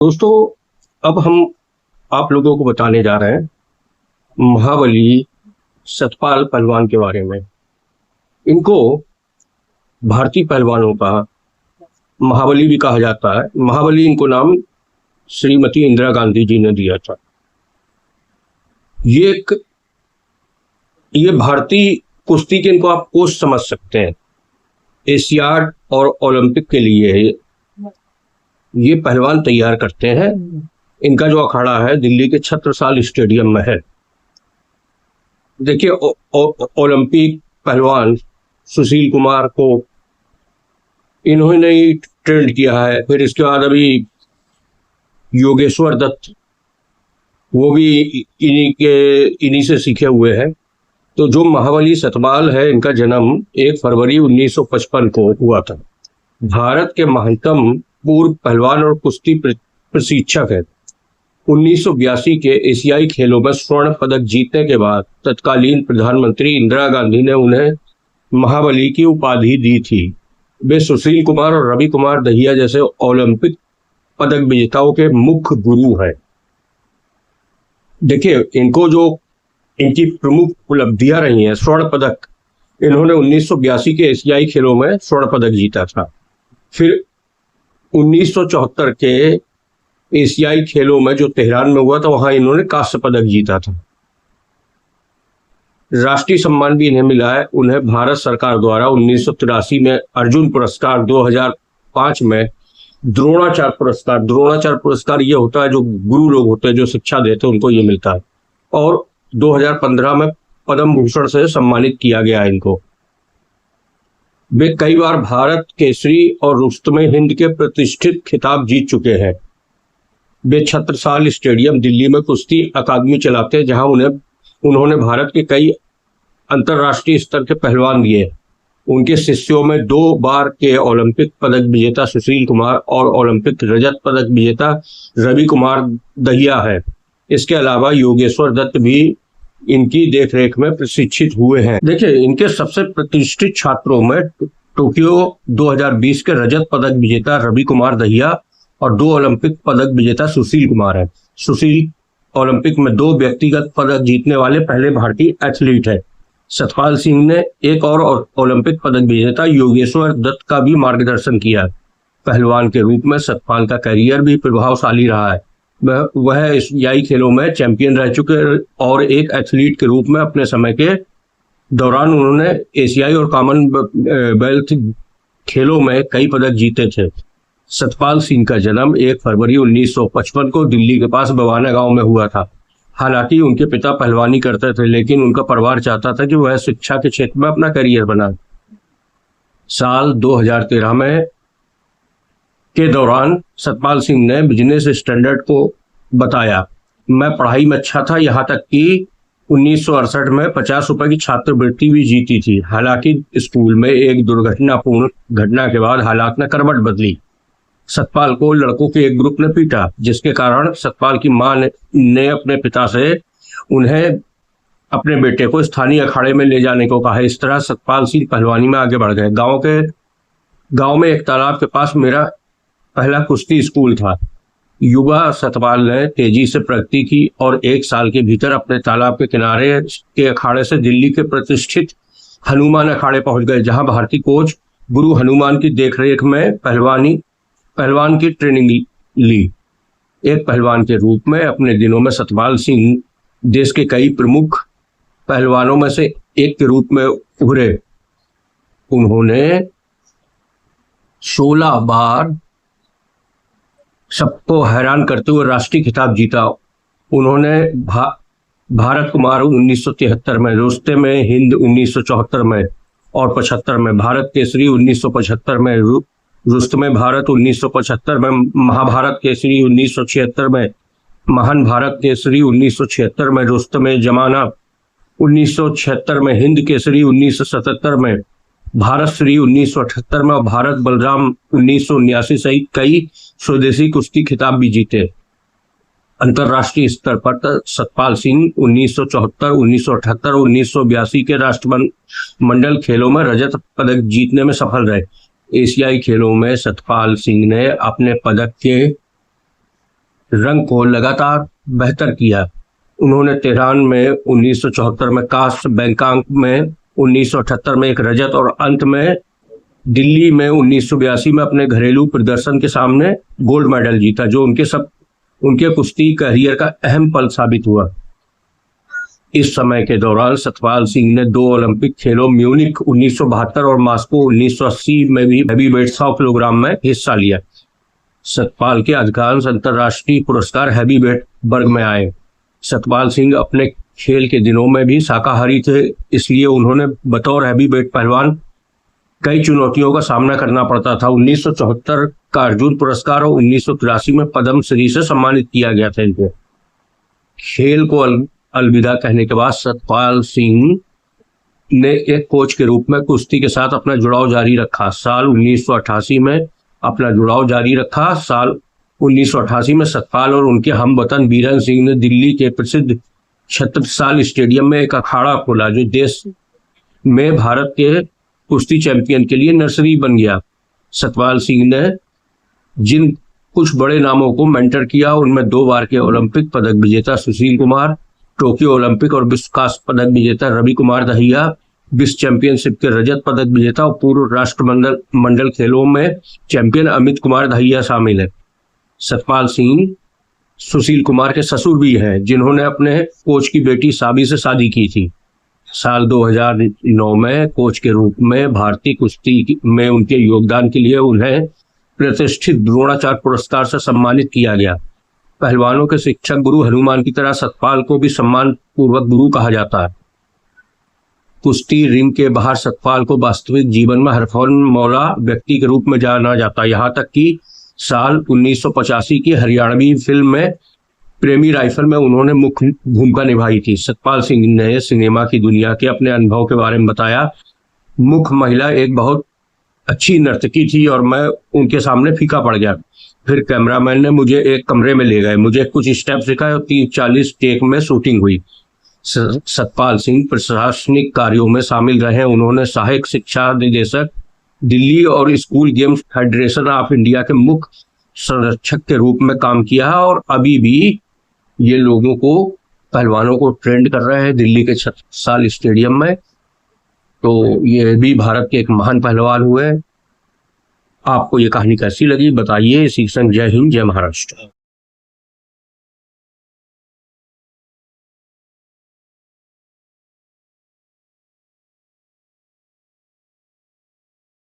दोस्तों, अब हम आप लोगों को बताने जा रहे हैं महाबली सतपाल पहलवान के बारे में। इनको भारतीय पहलवानों का महाबली भी कहा जाता है। महाबली इनको नाम श्रीमती इंदिरा गांधी जी ने दिया था। ये भारतीय कुश्ती के इनको आप कोच समझ सकते हैं। एशियाड और ओलंपिक के लिए ये पहलवान तैयार करते हैं। इनका जो अखाड़ा है दिल्ली के छत्रसाल स्टेडियम में है। देखिए, ओलंपिक पहलवान सुशील कुमार को इन्होंने ही ट्रेंड किया है। फिर इसके बाद अभी योगेश्वर दत्त, वो भी इन्हीं से सीखे हुए हैं। तो जो महाबली सतपाल है, इनका जन्म 1 फरवरी 1955 को हुआ था। भारत के महानतम पूर्व पहलवान और कुश्ती प्रशिक्षक है। 1982 के एशियाई खेलों में स्वर्ण पदक जीतने के बाद तत्कालीन प्रधानमंत्री इंदिरा गांधी ने उन्हें महाबली की उपाधि दी थी। वे सुशील कुमार और रवि कुमार दहिया जैसे ओलंपिक पदक विजेताओं के मुख्य गुरु हैं। देखिए, इनकी प्रमुख उपलब्धियां रही हैं। स्वर्ण पदक, इन्होंने 1982 के एशियाई खेलों में स्वर्ण पदक जीता था। फिर 1974 के एशियाई खेलों में जो तेहरान में हुआ था, वहां इन्होंने कांस्य पदक जीता था। राष्ट्रीय सम्मान भी इन्हें मिला है। उन्हें भारत सरकार द्वारा 1983 में अर्जुन पुरस्कार, 2005 में द्रोणाचार्य पुरस्कार ये होता है जो गुरु लोग होते हैं, जो शिक्षा देते हैं, उनको ये मिलता है। और 2015 में पद्म भूषण से सम्मानित किया गया है इनको। वे कई बार भारत केसरी और रुस्तमे हिंद के प्रतिष्ठित खिताब जीत चुके हैं। वे छत्रसाल स्टेडियम दिल्ली में कुश्ती अकादमी चलाते हैं, जहां उन्होंने भारत के कई अंतर्राष्ट्रीय स्तर के पहलवान दिए। उनके शिष्यों में 2 बार के ओलंपिक पदक विजेता सुशील कुमार और ओलंपिक रजत पदक विजेता रवि कुमार दहिया है। इसके अलावा योगेश्वर दत्त भी इनकी देखरेख में प्रशिक्षित हुए हैं। देखिए, इनके सबसे प्रतिष्ठित छात्रों में टोक्यो 2020 के रजत पदक विजेता रवि कुमार दहिया और 2 ओलंपिक पदक विजेता सुशील कुमार है। सुशील ओलंपिक में 2 व्यक्तिगत पदक जीतने वाले पहले भारतीय एथलीट है। सतपाल सिंह ने एक और ओलंपिक पदक विजेता योगेश्वर दत्त का भी मार्गदर्शन किया। पहलवान के रूप में सतपाल का करियर भी प्रभावशाली रहा है। वह एशियाई खेलों में चैंपियन रह चुके और एक एथलीट के रूप में अपने समय के दौरान उन्होंने एशियाई और कॉमनवेल्थ खेलों में कई पदक जीते थे। सतपाल सिंह का जन्म 1 फरवरी 1955 को दिल्ली के पास बवाना गांव में हुआ था। हालांकि उनके पिता पहलवानी करते थे, लेकिन उनका परिवार चाहता था कि वह शिक्षा के क्षेत्र में अपना करियर बनाए। साल 2013 में के दौरान सतपाल सिंह ने बिजनेस स्टैंडर्ड को बताया, मैं पढ़ाई में अच्छा था, यहाँ तक कि 1968 में 50 रुपए की छात्रवृत्ति भी जीती थी। हालांकि स्कूल में एक दुर्घटनापूर्ण घटना के बाद हालात ने करवट बदली। सतपाल को लड़कों के एक ग्रुप ने पीटा, जिसके कारण सतपाल की मां ने अपने पिता से उन्हें अपने बेटे को स्थानीय अखाड़े में ले जाने को कहा। इस तरह सतपाल सिंह पहलवानी में आगे बढ़ गए। गांव में एक तालाब के पास मेरा पहला कुश्ती स्कूल था। युवा सतपाल ने तेजी से प्रगति की और 1 साल के भीतर अपने तालाब के किनारे के अखाड़े से दिल्ली के प्रतिष्ठित हनुमान अखाड़े पहुंच गए, जहां भारतीय कोच गुरु हनुमान की देखरेख में पहलवान की ट्रेनिंग ली। एक पहलवान के रूप में अपने दिनों में सतपाल सिंह देश के कई प्रमुख पहलवानों में से एक के रूप में उभरे। उन्होंने 16 बार सबको हैरान करते हुए राष्ट्रीय खिताब जीता। उन्होंने भारत कुमार 1973 में, रुस्तमे हिंद 1974 में और 75 में, भारत केसरी 1975 में, रुस्तमे भारत 1975 में, महाभारत केसरी 1976 में, महान भारत केसरी 1976 में, रुस्तमे जमाना 1976 में, हिंद केसरी 1977 में, भारत श्री 1978 में और भारत बलराम 1979 सहित कई स्वदेशी कुश्ती खिताब भी जीते। अंतर्राष्ट्रीय स्तर पर सतपाल सिंह 1974, 1978 और 1982 के राष्ट्रमंडल खेलों में रजत पदक जीतने में सफल रहे। एशियाई खेलों में सतपाल सिंह ने अपने पदक के रंग को लगातार बेहतर किया। उन्होंने तेहरान में 1974 में कांस्य, बैंकॉक में 1978 में एक रजत और अंत में दिल्ली में 1982 में अपने घरेलू प्रदर्शन के सामने गोल्ड मेडल जीता, जो उनके कुश्ती करियर का अहम पल साबित हुआ। इस समय के दौरान सतपाल सिंह ने 2 ओलंपिक खेलों म्यूनिख 1972 और मॉस्को 1980 में भी हैवीवेट 100 किलोग्राम में हिस्सा लिया। सतपाल के अधिकांश अंतर्राष्ट्रीय पुरस्कार हैवीवेट वर्ग में आए। सतपाल सिंह अपने खेल के दिनों में भी शाकाहारी थे, इसलिए उन्होंने बतौर हैवीवेट पहलवान कई चुनौतियों का सामना करना पड़ता था। 1974 का अर्जुन पुरस्कार और 1983 में पद्म श्री से सम्मानित किया गया था इनको। खेल को अलविदा कहने के बाद सतपाल सिंह ने एक कोच के रूप में कुश्ती के साथ अपना जुड़ाव जारी रखा। साल 1988 में अपना जुड़ाव जारी रखा। साल 1988 में सतपाल और उनके हमवतन बीरन सिंह ने दिल्ली के प्रसिद्ध छत्रसाल स्टेडियम में एक अखाड़ा खोला, जो देश में भारत के कुश्ती चैंपियन के लिए नर्सरी बन गया। सतपाल सिंह ने जिन कुछ बड़े नामों को मेंटर किया, उनमें 2 बार के ओलंपिक पदक विजेता सुशील कुमार, टोक्यो ओलंपिक और विश्व कांस्य पदक विजेता रवि कुमार दहिया, विश्व चैंपियनशिप के रजत पदक विजेता और पूर्व राष्ट्रमंडल खेलों में चैंपियन अमित कुमार दहिया शामिल है। सतपाल सिंह सुशील कुमार के ससुर भी हैं, जिन्होंने अपने कोच की बेटी साबी से शादी की थी। साल 2009 में कोच के रूप में भारतीय कुश्ती में उनके योगदान के लिए उन्हें प्रतिष्ठित द्रोणाचार्य पुरस्कार से सम्मानित किया गया। पहलवानों के शिक्षक गुरु हनुमान की तरह सतपाल को भी सम्मान पूर्वक गुरु कहा जाता है। कुश्ती रिंग के बाहर सतपाल को वास्तविक जीवन में हरफौन मौला व्यक्ति के रूप में जाना जाता है। यहाँ तक कि साल 1985 की हरियाणवी फिल्म में प्रेमी राइफल में उन्होंने मुख्य भूमिका निभाई थी। सतपाल सिंह ने सिनेमा की दुनिया के अपने अनुभव के बारे में बताया। मुख्य महिला एक बहुत अच्छी नर्तकी थी और मैं उनके सामने फीका पड़ गया। फिर कैमरामैन ने मुझे एक कमरे में ले गए, मुझे कुछ स्टेप सिखाए और 30-40 टेक में शूटिंग हुई। सतपाल सिंह प्रशासनिक कार्यों में शामिल रहे। उन्होंने सहायक शिक्षा निदेशक दिल्ली और school games federation of India के मुख्य संरक्षक के रूप में काम किया और अभी भी ये लोगों को, पहलवानों को ट्रेंड कर रहे हैं दिल्ली के छत्रसाल स्टेडियम में। तो ये भी भारत के एक महान पहलवान हुए। आपको ये कहानी कैसी लगी बताइए। इसी संग जय हिंद, जय महाराष्ट्र।